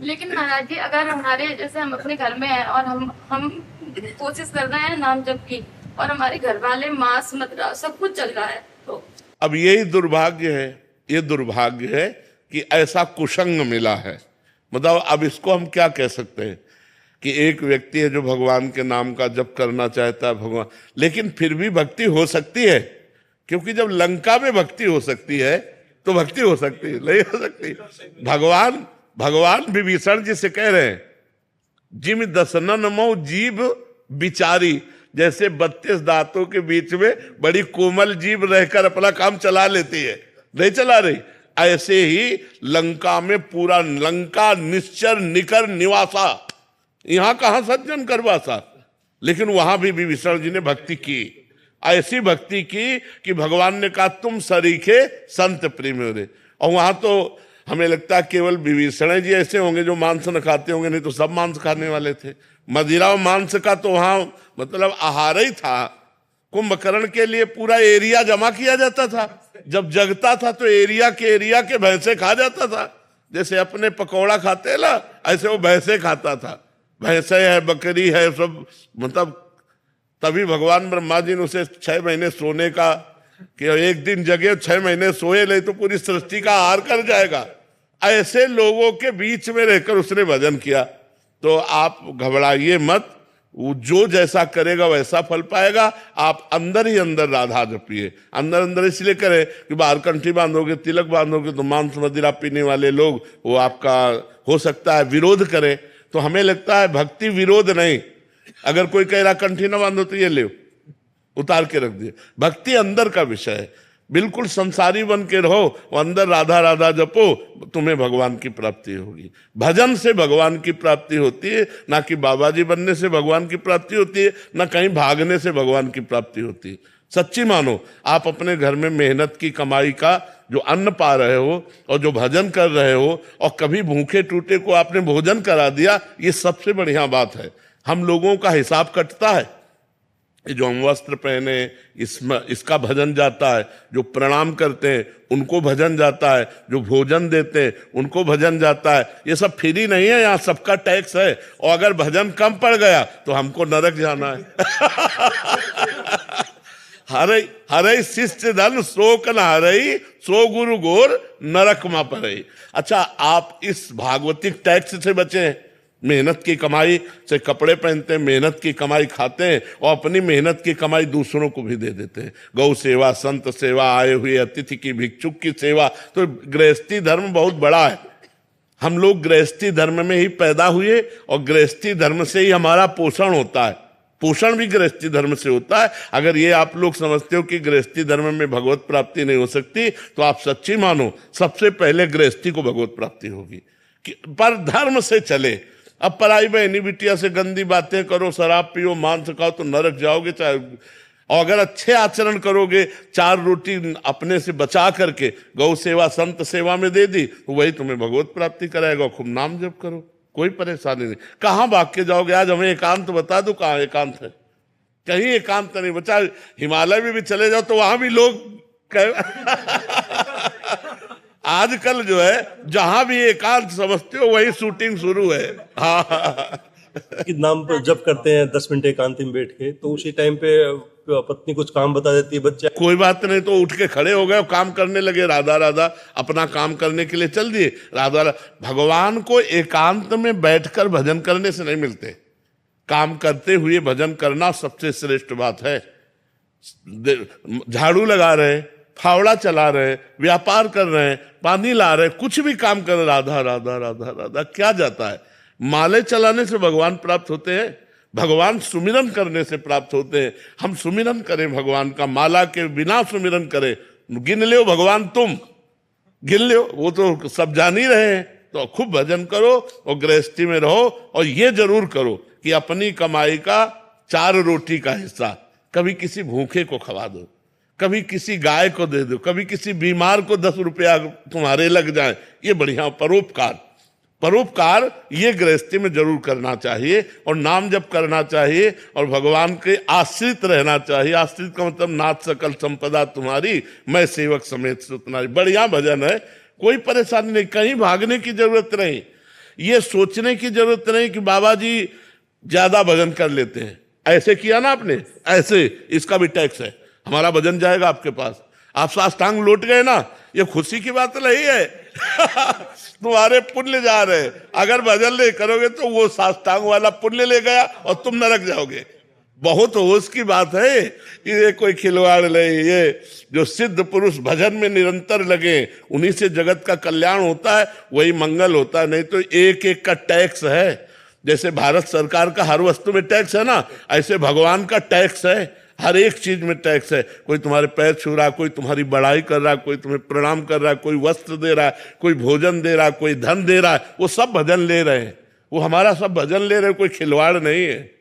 लेकिन महाराज जी, अगर हमारे जैसे हम अपने घर में हैं और हम कोशिश कर रहे हैं नाम जप की, और हमारे घर वाले मांस मदिरा सब कुछ चल रहा है, तो अब यही दुर्भाग्य है, ये दुर्भाग्य है कि ऐसा कुसंग मिला है। मतलब अब इसको हम क्या कह सकते हैं कि एक व्यक्ति है जो भगवान के नाम का जप करना चाहता है, भगवान, लेकिन फिर भी भक्ति हो सकती है, क्योंकि जब लंका में भक्ति हो सकती है तो भक्ति हो सकती है, नहीं हो सकती। भगवान भगवान विभीषण जी से कह रहे हैं, जिम दसनन मो जीभ बिचारी, जैसे 32 दांतों के बीच में बड़ी कोमल जीभ रहकर अपना काम चला लेती है, नहीं चला रही, ऐसे ही लंका में पूरा लंका निश्चर निकर निवासा, यहां कहां सज्जन करवासा, लेकिन वहां भी विभीषण जी ने भक्ति की, ऐसी भक्ति की कि भगवान ने कहा तुम सरीखे संत प्रेम रे। और वहां तो हमें लगता है केवल विभीषण जी ऐसे होंगे जो मांस न खाते होंगे, नहीं तो सब मांस खाने वाले थे। मदिरा और मांस का तो वहां मतलब आहार ही था। कुंभकर्ण के लिए पूरा एरिया जमा किया जाता था, जब जगता था तो एरिया के भैंसे खा जाता था, जैसे अपने पकौड़ा खाते ना, ऐसे वो भैंसे खाता था, भैंसे है, बकरी है, सब मतलब। तभी भगवान ब्रह्मा जी ने उसे 6 महीने सोने का, कि एक दिन जगे 6 महीने सोए ले तो पूरी सृष्टि का आहार कर जाएगा, ऐसे लोगों के बीच में रहकर उसने भजन किया। तो आप घबराइए मत, वो जो जैसा करेगा वैसा फल पाएगा। आप अंदर ही अंदर राधा जपिए, अंदर अंदर इसलिए करें कि बाहर कंठी बांधोगे, तिलक बांधोगे तो मांस मदिरा पीने वाले लोग वो आपका हो सकता है विरोध करें। तो हमें लगता है भक्ति विरोध नहीं। अगर कोई कह रहा कंठी ना बांधो तो ये ले उतार के रख दिए, भक्ति अंदर का विषय है। बिल्कुल संसारी बन के रहो और अंदर राधा राधा जपो, तुम्हें भगवान की प्राप्ति होगी। भजन से भगवान की प्राप्ति होती है, ना कि बाबा जी बनने से भगवान की प्राप्ति होती है, ना कहीं भागने से भगवान की प्राप्ति होती है। सच्ची मानो, आप अपने घर में मेहनत की कमाई का जो अन्न पा रहे हो और जो भजन कर रहे हो, और कभी भूखे टूटे को आपने भोजन करा दिया, ये सबसे बढ़िया बात है। हम लोगों का हिसाब कटता है, जो हम वस्त्र पहने इसमें इसका भजन जाता है, जो प्रणाम करते हैं उनको भजन जाता है, जो भोजन देते हैं उनको भजन जाता है। ये सब फ्री नहीं है, यहाँ सबका टैक्स है। और अगर भजन कम पड़ गया तो हमको नरक जाना है। हरे हरे शिष्य धन शोक न हरई, सो गुरु गोर नरक मा पड़ई। अच्छा, आप इस भागवतिक टैक्स से बचे हैं, मेहनत की कमाई से कपड़े पहनते हैं, मेहनत की कमाई खाते हैं, और अपनी मेहनत की कमाई दूसरों को भी दे देते हैं। गौ सेवा, संत सेवा, आए हुए अतिथि की, भिक्षुक की सेवा। तो गृहस्थी धर्म बहुत बड़ा है। हम लोग गृहस्थी धर्म में ही पैदा हुए और गृहस्थी धर्म से ही हमारा पोषण होता है। पोषण भी गृहस्थी धर्म से होता है। अगर ये आप लोग समझते हो कि गृहस्थी धर्म में भगवत प्राप्ति नहीं हो सकती, तो आप सच्ची मानो, सबसे पहले गृहस्थी को भगवत प्राप्ति होगी। पर धर्म से चले। अब पराई बहनी बिटिया से गंदी बातें करो, शराब पियो, मांस खाओ तो नरक जाओगे। चाहे और अगर अच्छे आचरण करोगे, 4 रोटी अपने से बचा करके गौ सेवा, संत सेवा में दे दी, तो वही तुम्हें भगवत प्राप्ति कराएगा। खूब नाम जप करो, कोई परेशानी नहीं। कहाँ भाग के जाओगे? आज हमें एकांत बता दो, कहाँ एकांत है? कहीं एकांत नहीं बचा। हिमालय में भी चले जाओ तो वहां भी लोग आजकल जो है जहां भी एकांत समझते हो वही शूटिंग शुरू है। हाँ, कि नाम पर जब करते हैं 10 मिनट एकांत में बैठ के, तो उसी टाइम पे पत्नी कुछ काम बता देती है, बच्चा कोई बात नहीं, तो उठ के खड़े हो गए, काम करने लगे, राधा राधा अपना काम करने के लिए चल दिए। राधा भगवान को एकांत में बैठकर भजन करने से नहीं मिलते, काम करते हुए भजन करना सबसे श्रेष्ठ बात है। झाड़ू लगा रहे, फावड़ा चला रहे, व्यापार कर रहे हैं, पानी ला रहे, कुछ भी काम कर रहे, राधा राधा राधा राधा, क्या जाता है? माले चलाने से भगवान प्राप्त होते हैं, भगवान सुमिरन करने से प्राप्त होते हैं। हम सुमिरन करें भगवान का, माला के बिना सुमिरन करें। गिन लो भगवान, तुम गिन लो, वो तो सब जान ही रहे हैं। तो खूब भजन करो और गृहस्थी में रहो, और ये जरूर करो कि अपनी कमाई का 4 रोटी का हिस्सा कभी किसी भूखे को खवा दो, कभी किसी गाय को दे दो, कभी किसी बीमार को 10 रुपया तुम्हारे लग जाए। ये बढ़िया परोपकार, परोपकार ये गृहस्थी में जरूर करना चाहिए, और नाम जप करना चाहिए, और भगवान के आश्रित रहना चाहिए। आश्रित का मतलब नाथ सकल संपदा तुम्हारी, मैं सेवक समेत सुतनारी। बढ़िया भजन है, कोई परेशानी नहीं, कहीं भागने की जरूरत नहीं। ये सोचने की जरूरत नहीं कि बाबा जी ज्यादा भजन कर लेते हैं, ऐसे किया ना आपने, ऐसे इसका भी टैक्स है, हमारा भजन जाएगा आपके पास। आप साष्टांग लौट गए ना, ये खुशी की बात नहीं है तुम्हारे पुण्य जा रहे हैं। अगर भजन नहीं करोगे तो वो साष्टांग वाला पुण्य ले गया और तुम नरक जाओगे। बहुत होश की बात है, ये कोई खिलवाड़ नहीं। ये जो सिद्ध पुरुष भजन में निरंतर लगे उन्हीं से जगत का कल्याण होता है, वही मंगल होता है। नहीं तो एक एक का टैक्स है। जैसे भारत सरकार का हर वस्तु में टैक्स है ना, ऐसे भगवान का टैक्स है, हर एक चीज में टैक्स है। कोई तुम्हारे पैर छू रहा, कोई तुम्हारी बड़ाई कर रहा, कोई तुम्हें प्रणाम कर रहा, कोई वस्त्र दे रहा, कोई भोजन दे रहा, कोई धन दे रहा है, वो सब भजन ले रहे हैं। वो हमारा सब भजन ले रहे हैं, कोई खिलवाड़ नहीं है।